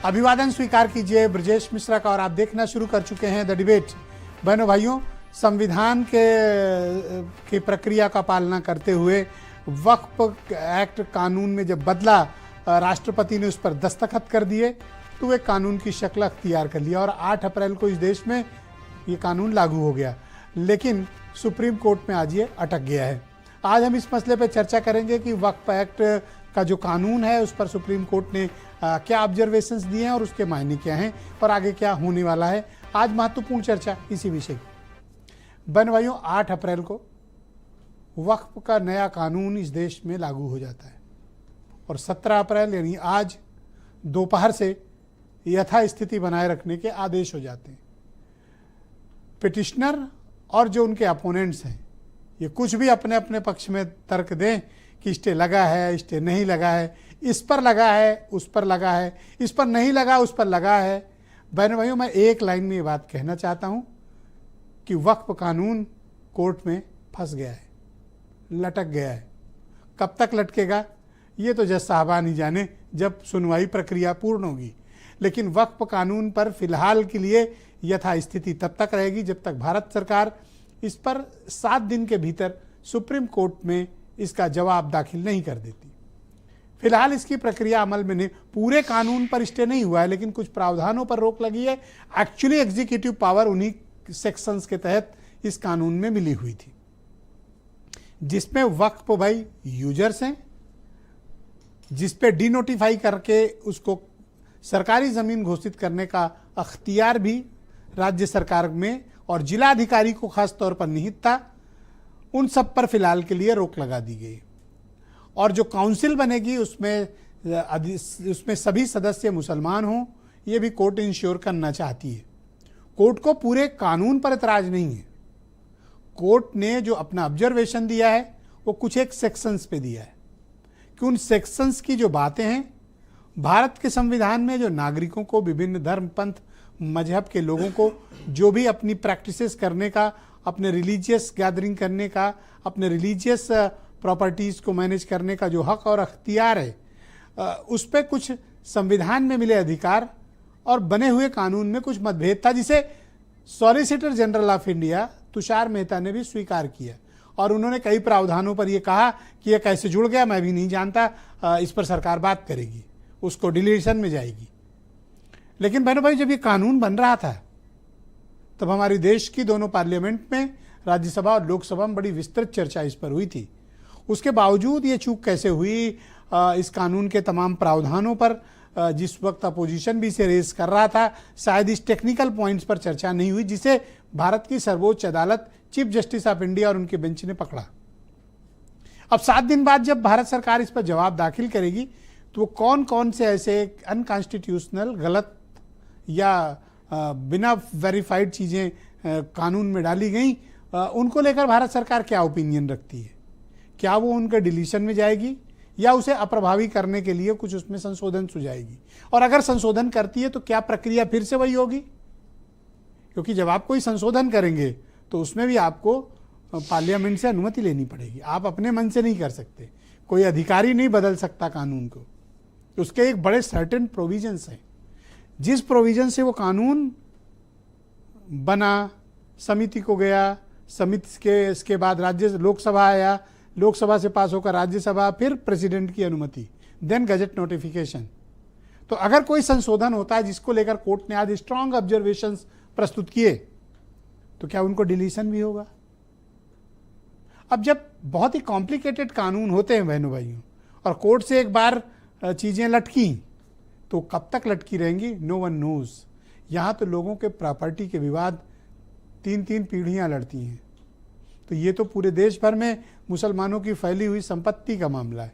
अभिवादन स्वीकार कीजिए ब्रजेश मिश्रा का और आप देखना शुरू कर चुके हैं द डिबेट। बहनों भाइयों, संविधान की प्रक्रिया का पालना करते हुए वक्फ एक्ट कानून में जब बदला, राष्ट्रपति ने उस पर दस्तखत कर दिए तो एक कानून की शक्ल अख्तियार कर लिया और 8 अप्रैल को इस देश में ये कानून लागू हो गया। लेकिन सुप्रीम कोर्ट में आज ये अटक गया है। आज हम इस मसले पर चर्चा करेंगे कि वक्फ एक्ट का जो कानून है उस पर सुप्रीम कोर्ट ने क्या ऑब्जर्वेशंस दिए हैं और उसके मायने क्या हैं और आगे क्या होने वाला है। आज महत्वपूर्ण चर्चा इसी विषय की। बहन भाइयों, 8 अप्रैल को वक्फ का नया कानून इस देश में लागू हो जाता है और 17 अप्रैल यानी आज दोपहर से यथास्थिति बनाए रखने के आदेश हो जाते हैं। पिटिशनर और जो उनके अपोनेंट्स हैं ये कुछ भी अपने अपने पक्ष में तर्क दें कि स्टे लगा है, स्टे नहीं लगा है, इस पर लगा है, उस पर लगा है, इस पर नहीं लगा, उस पर लगा है। बहन भाइयों, मैं एक लाइन में ये बात कहना चाहता हूँ कि वक्फ कानून कोर्ट में फंस गया है, लटक गया है। कब तक लटकेगा ये तो जज साहबान ही जाने, जब सुनवाई प्रक्रिया पूर्ण होगी। लेकिन वक्फ कानून पर फिलहाल के लिए यथास्थिति तब तक रहेगी जब तक भारत सरकार इस पर 7 दिन के भीतर सुप्रीम कोर्ट में इसका जवाब दाखिल नहीं कर देती। फिलहाल इसकी प्रक्रिया अमल में नहीं, पूरे कानून पर स्टे नहीं हुआ है लेकिन कुछ प्रावधानों पर रोक लगी है। एक्चुअली एग्जीक्यूटिव पावर उन्हीं सेक्शंस के तहत इस कानून में मिली हुई थी जिसमें वक्फ भाई यूजर्स हैं, जिस पे डिनोटिफाई करके उसको सरकारी ज़मीन घोषित करने का अख्तियार भी राज्य सरकार में और जिलाधिकारी को खास तौर पर निहित था। उन सब पर फिलहाल के लिए रोक लगा दी गई और जो काउंसिल बनेगी उसमें सभी सदस्य मुसलमान हों, ये भी कोर्ट इंश्योर करना चाहती है। कोर्ट को पूरे कानून पर एतराज नहीं है। कोर्ट ने जो अपना ऑब्जर्वेशन दिया है वो कुछ एक सेक्शंस पे दिया है कि उन सेक्शंस की जो बातें हैं, भारत के संविधान में जो नागरिकों को, विभिन्न धर्म पंथ मजहब के लोगों को जो भी अपनी प्रैक्टिसेस करने का, अपने रिलीजियस गैदरिंग करने का, अपने रिलीजियस प्रॉपर्टीज़ को मैनेज करने का जो हक और अख्तियार है, उस पर कुछ संविधान में मिले अधिकार और बने हुए कानून में कुछ मतभेद था, जिसे solicitor general of India Tushar Mehta ने भी स्वीकार किया और उन्होंने कई प्रावधानों पर यह कहा कि यह कैसे जुड़ गया मैं भी नहीं जानता, इस पर सरकार बात करेगी, उसको डिलीशन में जाएगी। लेकिन बहनों भाई, जब ये कानून बन रहा था तब हमारे देश की दोनों पार्लियामेंट में, राज्यसभा और लोकसभा में बड़ी विस्तृत चर्चा इस पर हुई थी। उसके बावजूद ये चूक कैसे हुई, इस कानून के तमाम प्रावधानों पर जिस वक्त अपोजिशन भी इसे रेज कर रहा था, शायद इस टेक्निकल पॉइंट्स पर चर्चा नहीं हुई जिसे भारत की सर्वोच्च अदालत, चीफ जस्टिस ऑफ इंडिया और उनके बेंच ने पकड़ा। अब 7 दिन बाद जब भारत सरकार इस पर जवाब दाखिल करेगी तो कौन कौन से ऐसे अनकॉन्स्टिट्यूशनल, गलत या बिना वेरीफाइड चीज़ें कानून में डाली गई, उनको लेकर भारत सरकार क्या ओपिनियन रखती है। क्या वो उनके डिलीशन में जाएगी या उसे अप्रभावी करने के लिए कुछ उसमें संशोधन सुझाएगी, और अगर संशोधन करती है तो क्या प्रक्रिया फिर से वही होगी। क्योंकि जब आप कोई संशोधन करेंगे तो उसमें भी आपको पार्लियामेंट से अनुमति लेनी पड़ेगी। आप अपने मन से नहीं कर सकते, कोई अधिकारी नहीं बदल सकता कानून को। उसके एक बड़े सर्टेन प्रोविजंस हैं, जिस प्रोविजन से वो कानून बना, समिति को गया, समिति के इसके बाद लोकसभा आया, लोकसभा से पास होकर राज्यसभा, फिर प्रेसिडेंट की अनुमति, देन गजट नोटिफिकेशन। तो अगर कोई संशोधन होता है जिसको लेकर कोर्ट ने आज स्ट्रांग ऑब्जर्वेशंस प्रस्तुत किए तो क्या उनको डिलीशन भी होगा। अब जब बहुत ही कॉम्प्लिकेटेड कानून होते हैं बहनों भाइयों और कोर्ट से एक बार चीज़ें लटकी तो कब तक लटकी रहेंगी, नो वन नोज। यहाँ तो लोगों के प्रॉपर्टी के विवाद 3-3 पीढ़ियाँ लड़ती हैं, तो ये तो पूरे देश भर में मुसलमानों की फैली हुई संपत्ति का मामला है।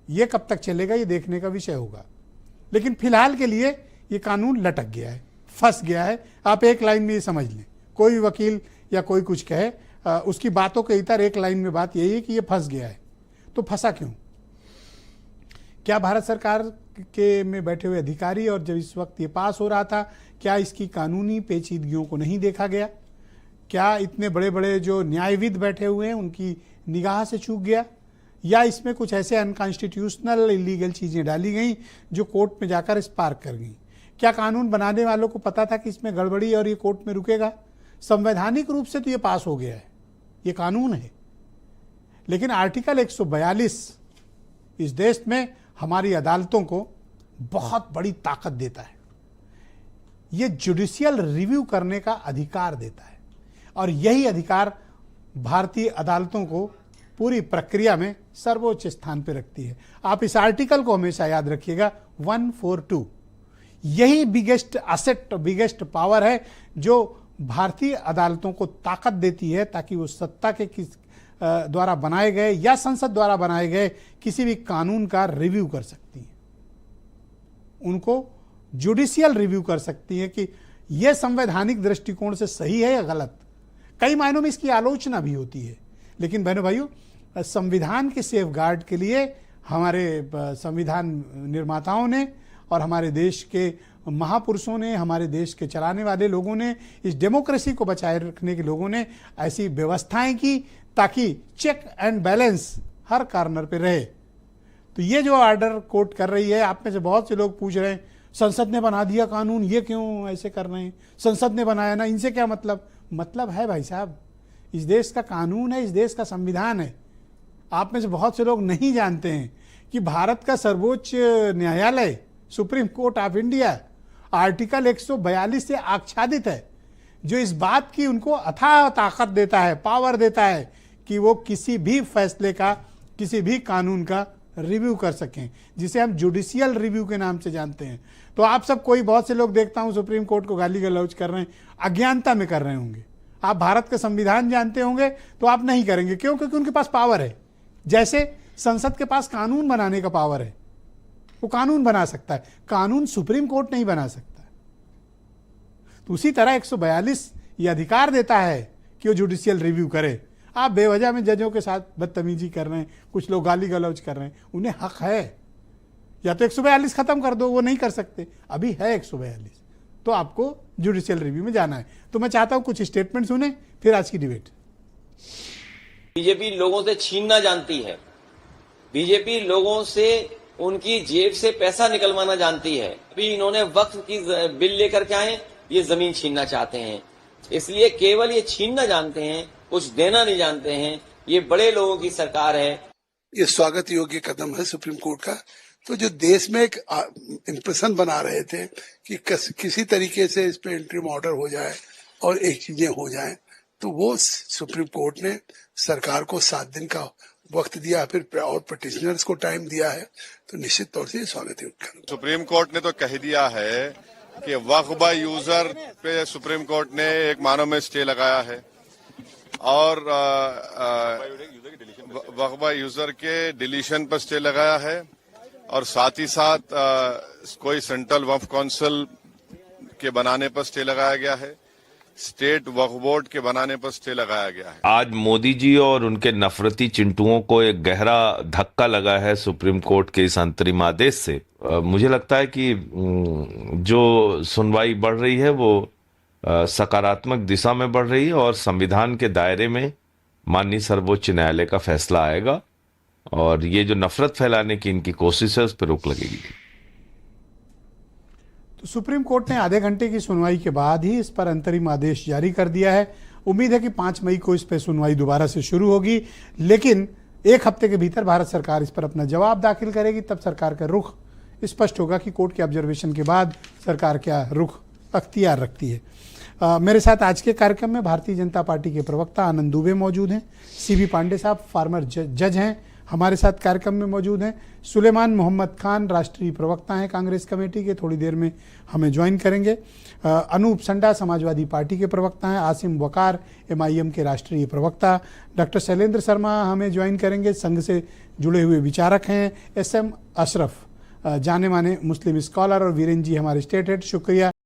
ये कब तक चलेगा ये देखने का विषय होगा। लेकिन फिलहाल के लिए ये कानून लटक गया है, फंस गया है। आप एक लाइन में ये समझ लें, कोई भी वकील या कोई कुछ कहे, उसकी बातों के इतर एक लाइन में बात यही है कि ये फंस गया है। तो फंसा क्यों? क्या भारत सरकार के में बैठे हुए अधिकारी और जब इस वक्त ये पास हो रहा था, क्या इसकी कानूनी पेचीदगियों को नहीं देखा गया? क्या इतने बड़े बड़े जो न्यायविद बैठे हुए हैं उनकी निगाह से चूक गया? या इसमें कुछ ऐसे अनकॉन्स्टिट्यूशनल इलीगल चीज़ें डाली गई जो कोर्ट में जाकर स्पार्क कर गई। क्या कानून बनाने वालों को पता था कि इसमें गड़बड़ी और ये कोर्ट में रुकेगा? संवैधानिक रूप से तो ये पास हो गया है, ये कानून है, लेकिन आर्टिकल 142 इस देश में हमारी अदालतों को बहुत बड़ी ताकत देता है। ये जुडिशियल रिव्यू करने का अधिकार देता है और यही अधिकार भारतीय अदालतों को पूरी प्रक्रिया में सर्वोच्च स्थान पर रखती है। आप इस आर्टिकल को हमेशा याद रखिएगा, 142। यही बिगेस्ट असेट, बिगेस्ट पावर है जो भारतीय अदालतों को ताकत देती है ताकि वो सत्ता के द्वारा बनाए गए या संसद द्वारा बनाए गए किसी भी कानून का रिव्यू कर सकती हैं, उनको जुडिशियल रिव्यू कर सकती है कि यह संवैधानिक दृष्टिकोण से सही है या गलत। कई मायनों में इसकी आलोचना भी होती है, लेकिन बहनों भाइयों, संविधान के सेफगार्ड के लिए हमारे संविधान निर्माताओं ने और हमारे देश के महापुरुषों ने, हमारे देश के चलाने वाले लोगों ने, इस डेमोक्रेसी को बचाए रखने के लोगों ने ऐसी व्यवस्थाएं की ताकि चेक एंड बैलेंस हर कॉर्नर पे रहे। तो ये जो ऑर्डर कोर्ट कर रही है, आप में से बहुत से लोग पूछ रहे हैं संसद ने बना दिया कानून, ये क्यों ऐसे कर रहे हैं? संसद ने बनाया ना, इनसे क्या मतलब? मतलब है भाई साहब, इस देश का कानून है, इस देश का संविधान है। आप में से बहुत से लोग नहीं जानते हैं कि भारत का सर्वोच्च न्यायालय supreme court of India article 142 से आच्छादित है, जो इस बात की उनको अथाह ताकत देता है, पावर देता है कि वो किसी भी फैसले का, किसी भी कानून का रिव्यू कर सकें, जिसे हम जुडिशियल रिव्यू के नाम से जानते हैं। तो आप सब, कोई बहुत से लोग देखता हूं सुप्रीम कोर्ट को गाली गलौज कर रहे हैं, अज्ञानता में कर रहे होंगे। आप भारत का संविधान जानते होंगे तो आप नहीं करेंगे। क्यों? क्योंकि उनके पास पावर है। जैसे संसद के पास कानून बनाने का पावर है, वो कानून बना सकता है, कानून सुप्रीम कोर्ट नहीं बना सकता। तो उसी तरह 142 ये अधिकार देता है कि वो जुडिशियल रिव्यू करे। आप बेवजह में जजों के साथ बदतमीजी कर रहे हैं, कुछ लोग गाली गलौज कर रहे हैं, उन्हें हक है, या तो 142 खत्म कर दो, वो नहीं कर सकते, अभी है 142, तो आपको जुडिशियल रिव्यू में जाना है। तो मैं चाहता हूं कुछ स्टेटमेंट सुने, फिर आज की डिबेट। बीजेपी लोगों से छीनना जानती है, बीजेपी लोगों से उनकी जेब से पैसा निकलवाना जानती है। अभी इन्होंने वक्फ की बिल लेकर के आए, ये जमीन छीनना चाहते हैं, इसलिए केवल ये छीनना जानते हैं, कुछ देना नहीं जानते हैं। ये बड़े लोगों की सरकार है। ये स्वागत योग्य कदम है सुप्रीम कोर्ट का। तो जो देश में एक इंप्रेशन बना रहे थे कि किसी तरीके से इस पे इंटरिम ऑर्डर हो जाए और एक चीजें हो जाएं, तो वो सुप्रीम कोर्ट ने सरकार को 7 दिन का वक्त दिया, फिर और पिटिशनर्स को टाइम दिया है, तो निश्चित तौर से स्वागत योग्य। सुप्रीम कोर्ट ने तो कह दिया है कि वक्फ बाय यूजर पे सुप्रीम कोर्ट ने एक मानो में स्टे लगाया है और वक्फ बाय यूजर के डिलीशन पर स्टे लगाया है, और साथ ही साथ कोई सेंट्रल वक्फ काउंसिल के बनाने पर स्टे लगाया गया है, स्टेट वक्फ बोर्ड के बनाने पर स्टे लगाया गया है। आज मोदी जी और उनके नफरती चिंटुओं को एक गहरा धक्का लगा है सुप्रीम कोर्ट के इस अंतरिम आदेश से। मुझे लगता है कि जो सुनवाई बढ़ रही है वो सकारात्मक दिशा में बढ़ रही है और संविधान के दायरे में माननीय सर्वोच्च न्यायालय का फैसला आएगा और ये जो नफरत फैलाने की इनकी कोशिश है उस पर रोक लगेगी। तो सुप्रीम कोर्ट ने आधे घंटे की सुनवाई के बाद ही इस पर अंतरिम आदेश जारी कर दिया है। उम्मीद है कि 5 मई को इस पर सुनवाई दोबारा से शुरू होगी, लेकिन 1 हफ्ते के भीतर भारत सरकार इस पर अपना जवाब दाखिल करेगी। तब सरकार का रुख स्पष्ट होगा कि कोर्ट के ऑब्जर्वेशन के बाद सरकार क्या रुख अख्तियार रखती है। मेरे साथ आज के कार्यक्रम में भारतीय जनता पार्टी के प्रवक्ता आनंद दुबे मौजूद हैं, सीबी पांडे साहब फॉर्मर जज हैं हमारे साथ कार्यक्रम में मौजूद हैं, सुलेमान मोहम्मद खान राष्ट्रीय प्रवक्ता हैं कांग्रेस कमेटी के, थोड़ी देर में हमें ज्वाइन करेंगे। अनूप संडा समाजवादी पार्टी के प्रवक्ता हैं, आसिम वकार MIM के राष्ट्रीय प्रवक्ता, डॉक्टर शैलेंद्र शर्मा हमें ज्वाइन करेंगे, संघ से जुड़े हुए विचारक हैं, SM अशरफ जाने माने मुस्लिम स्कॉलर, और वीरेंद्र जी हमारे स्टेट हेड। शुक्रिया।